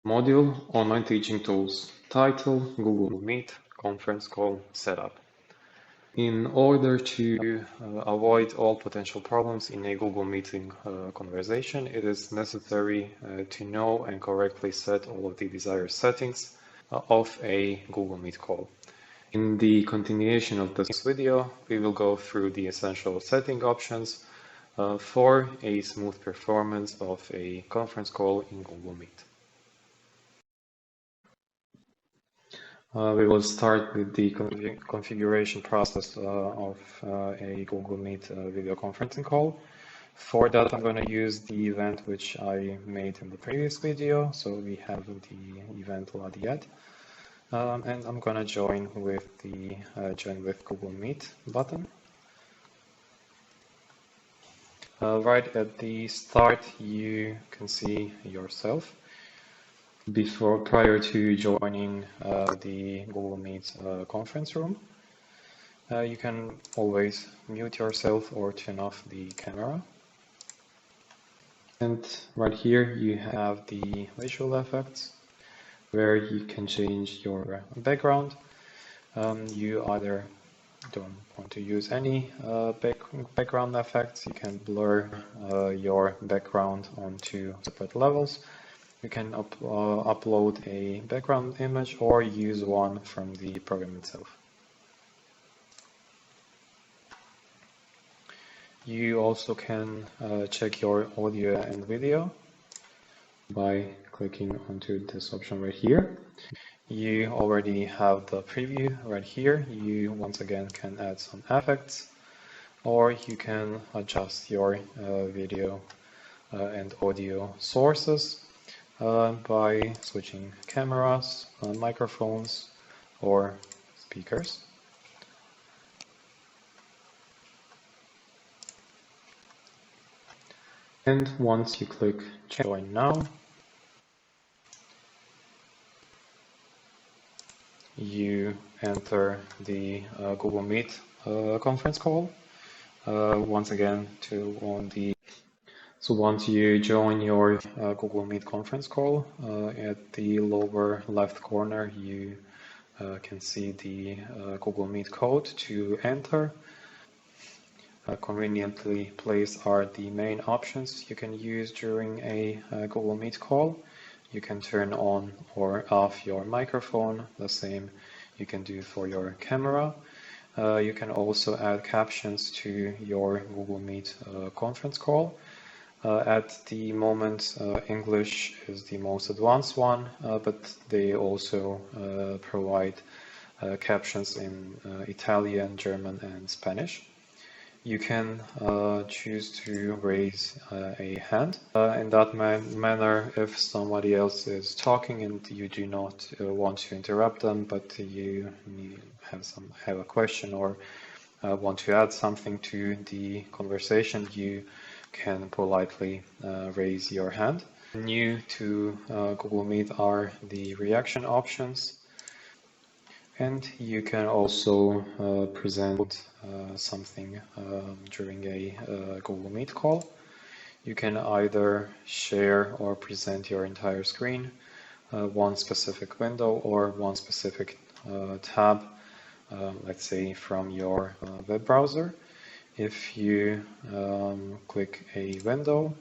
Module Online Teaching Tools. Title Google Meet Conference Call Setup. In order to avoid all potential problems in a Google Meeting conversation, it is necessary to know and correctly set all of the desired settings of a Google Meet call. In the continuation of this video, we will go through the essential setting options for a smooth performance of a conference call in Google Meet. We will start with the configuration process of a Google Meet video conferencing call. For that, I'm going to use the event which I made in the previous video, so we have the event loaded yet. And I'm going to join with the Join with Google Meet button. Right at the start, you can see yourself. Prior to joining the Google Meet conference room, you can always mute yourself or turn off the camera. And right here you have the visual effects where you can change your background. You either don't want to use any background effects, you can blur your background onto separate levels. You can upload a background image or use one from the program itself. You also can check your audio and video by clicking onto this option right here. You already have the preview right here. You once again can add some effects, or you can adjust your video and audio sources by switching cameras, microphones, or speakers. And once you click Join Now, you enter the Google Meet conference call. Once again, So once you join your Google Meet conference call, at the lower left corner you can see the Google Meet code to enter. Conveniently placed are the main options you can use during a Google Meet call. You can turn on or off your microphone, the same you can do for your camera. You can also add captions to your Google Meet conference call. At the moment, English is the most advanced one, but they also provide captions in Italian, German, and Spanish. You can choose to raise a hand. In that manner, if somebody else is talking and you do not want to interrupt them, but you have a question or want to add something to the conversation, you can politely raise your hand. New to Google Meet are the reaction options, and you can also present something during a Google Meet call. You can either share or present your entire screen, one specific window or one specific tab, let's say from your web browser. If you click a window,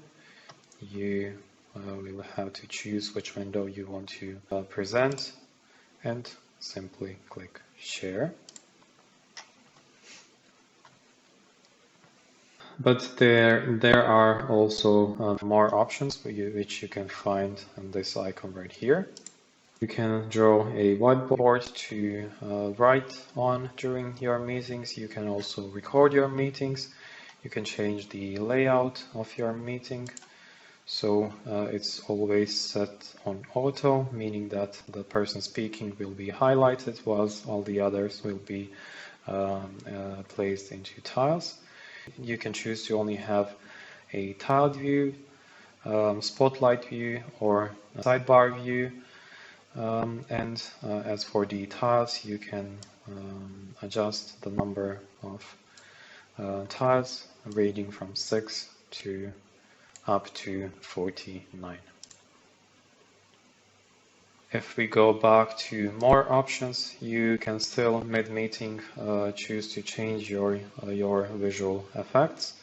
you will have to choose which window you want to present and simply click Share. But there are also more options which you can find on this icon right here. You can draw a whiteboard to write on during your meetings. You can also record your meetings. You can change the layout of your meeting. So it's always set on auto, meaning that the person speaking will be highlighted whilst all the others will be placed into tiles. You can choose to only have a tiled view, spotlight view, or sidebar view. And as for the tiles, you can adjust the number of tiles ranging from 6 to up to 49. If we go back to more options, you can still mid-meeting choose to change your visual effects.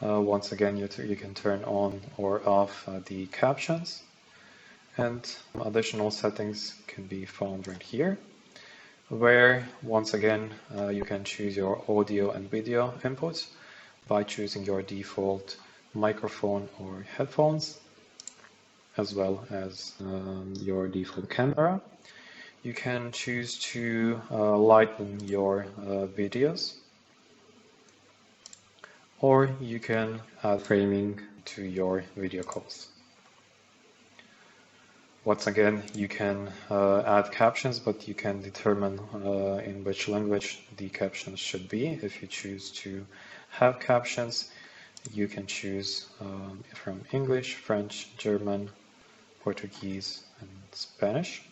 Once again, you can turn on or off the captions, and additional settings can be found right here, where once again you can choose your audio and video inputs by choosing your default microphone or headphones, as well as your default camera. You can choose to lighten your videos, or you can add framing to your video calls. Once again, you can add captions, but you can determine in which language the captions should be. If you choose to have captions, you can choose from English, French, German, Portuguese, and Spanish.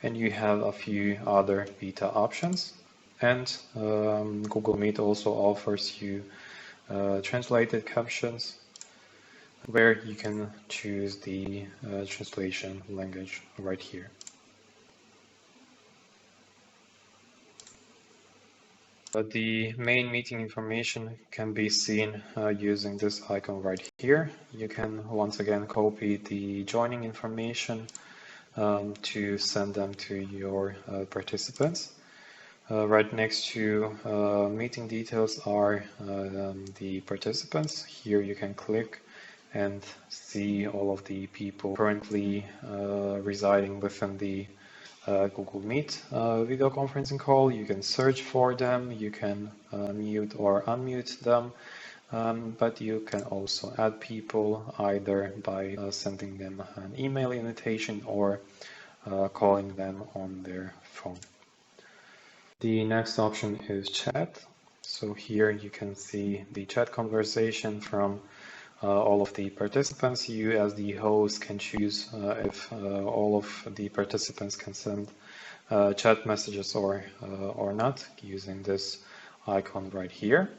And you have a few other beta options. And Google Meet also offers you translated captions, where you can choose the translation language right here. The main meeting information can be seen using this icon right here. You can once again copy the joining information to send them to your participants. Right next to meeting details are the participants. Here you can click and see all of the people currently residing within the Google Meet video conferencing call. You can search for them, you can mute or unmute them, but you can also add people either by sending them an email invitation or calling them on their phone. The next option is chat. So here you can see the chat conversation from all of the participants. You as the host can choose if all of the participants can send chat messages or not, using this icon right here.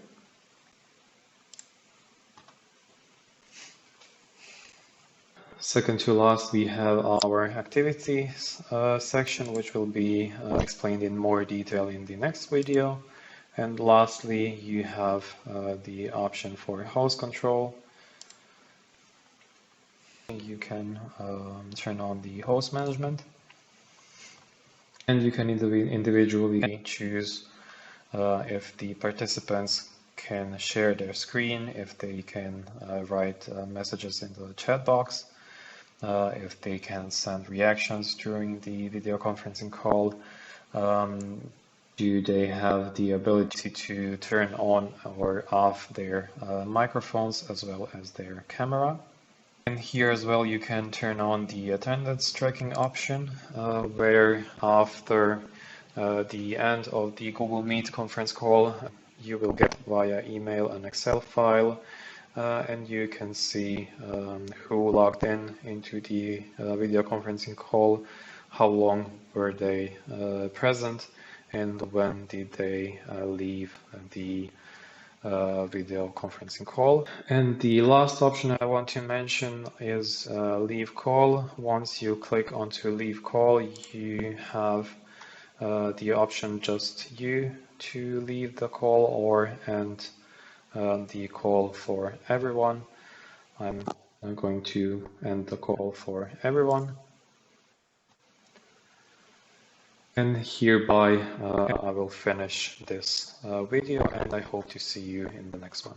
Second to last, we have our activities section, which will be explained in more detail in the next video. And lastly, you have the option for host control. You can turn on the host management, and you can individually choose if the participants can share their screen, if they can write messages in the chat box, if they can send reactions during the video conferencing call. Do they have the ability to turn on or off their microphones as well as their camera? And here as well you can turn on the attendance tracking option, where after the end of the Google Meet conference call, you will get via email an Excel file, and you can see who logged into the video conferencing call, how long were they present, and when did they leave the video conferencing call. And the last option I want to mention is leave call. Once you click onto leave call, you have the option just you to leave the call or end the call for everyone. I'm going to end the call for everyone. And hereby I will finish this video, and I hope to see you in the next one.